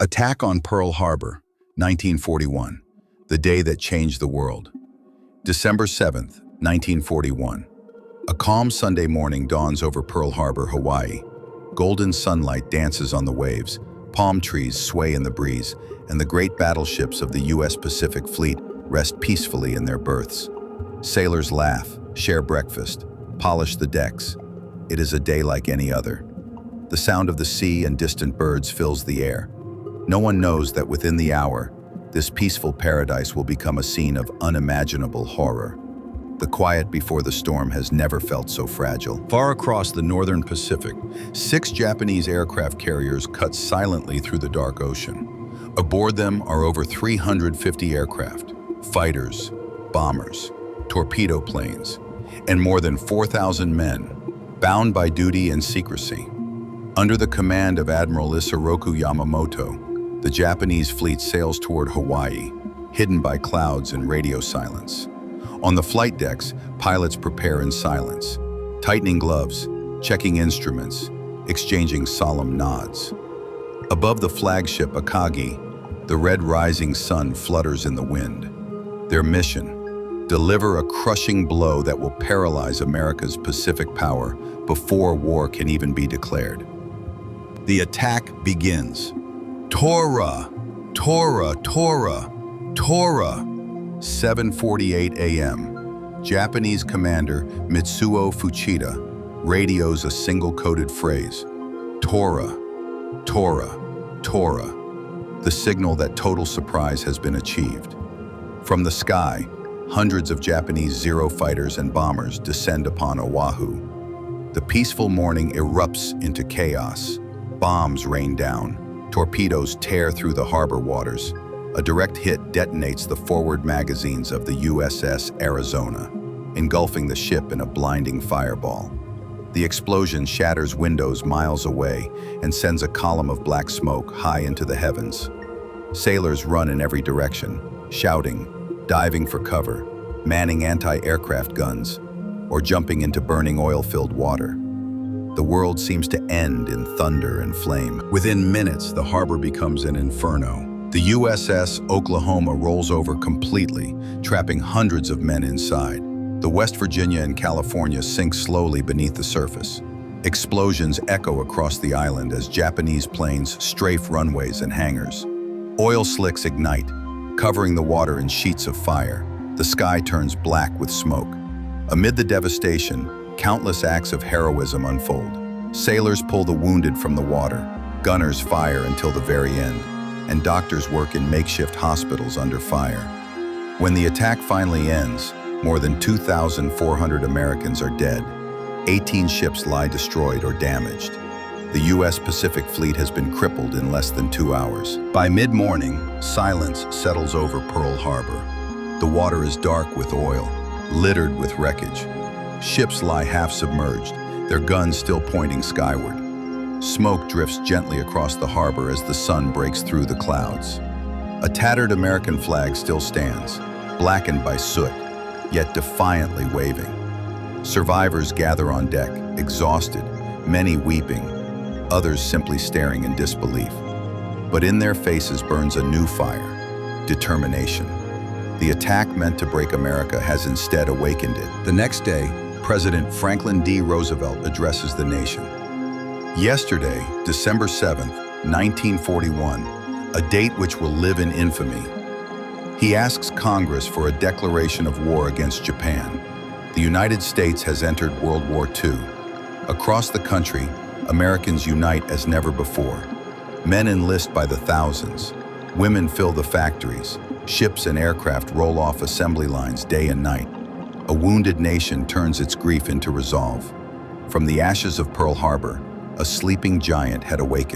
Attack on Pearl Harbor, 1941, the day that changed the world. December 7th, 1941. A calm Sunday morning dawns over Pearl Harbor, Hawaii. Golden sunlight dances on the waves, palm trees sway in the breeze, and the great battleships of the U.S. Pacific Fleet rest peacefully in their berths. Sailors laugh, share breakfast, polish the decks. It is a day like any other. The sound of the sea and distant birds fills the air. No one knows that within the hour, this peaceful paradise will become a scene of unimaginable horror. The quiet before the storm has never felt so fragile. Far across the northern Pacific, 6 Japanese aircraft carriers cut silently through the dark ocean. Aboard them are over 350 aircraft, fighters, bombers, torpedo planes, and more than 4,000 men, bound by duty and secrecy. Under the command of Admiral Isoroku Yamamoto, the Japanese fleet sails toward Hawaii, hidden by clouds and radio silence. On the flight decks, pilots prepare in silence, tightening gloves, checking instruments, exchanging solemn nods. Above the flagship Akagi, the red rising sun flutters in the wind. Their mission: deliver a crushing blow that will paralyze America's Pacific power before war can even be declared. The attack begins. Tora! Tora! Tora! Tora! 7:48 a.m. Japanese commander Mitsuo Fuchida radios a single coded phrase: Tora! Tora! Tora! The signal that total surprise has been achieved. From the sky, hundreds of Japanese Zero fighters and bombers descend upon Oahu. The peaceful morning erupts into chaos. Bombs rain down. Torpedoes tear through the harbor waters. A direct hit detonates the forward magazines of the USS Arizona, engulfing the ship in a blinding fireball. The explosion shatters windows miles away and sends a column of black smoke high into the heavens. Sailors run in every direction, shouting, diving for cover, manning anti-aircraft guns, or jumping into burning oil-filled water. The world seems to end in thunder and flame. Within minutes, the harbor becomes an inferno. The USS Oklahoma rolls over completely, trapping hundreds of men inside. The West Virginia and California sink slowly beneath the surface. Explosions echo across the island as Japanese planes strafe runways and hangars. Oil slicks ignite, covering the water in sheets of fire. The sky turns black with smoke. Amid the devastation, countless acts of heroism unfold. Sailors pull the wounded from the water, gunners fire until the very end, and doctors work in makeshift hospitals under fire. When the attack finally ends, more than 2,400 Americans are dead. 18 ships lie destroyed or damaged. The U.S. Pacific Fleet has been crippled in less than 2 hours. By mid-morning, silence settles over Pearl Harbor. The water is dark with oil, littered with wreckage. Ships lie half-submerged, their guns still pointing skyward. Smoke drifts gently across the harbor as the sun breaks through the clouds. A tattered American flag still stands, blackened by soot, yet defiantly waving. Survivors gather on deck, exhausted, many weeping, others simply staring in disbelief. But in their faces burns a new fire: determination. The attack meant to break America has instead awakened it. The next day, President Franklin D. Roosevelt addresses the nation. Yesterday, December 7th, 1941, a date which will live in infamy. He asks Congress for a declaration of war against Japan. The United States has entered World War II. Across the country, Americans unite as never before. Men enlist by the thousands. Women fill the factories. Ships and aircraft roll off assembly lines day and night. A wounded nation turns its grief into resolve. From the ashes of Pearl Harbor, a sleeping giant had awakened.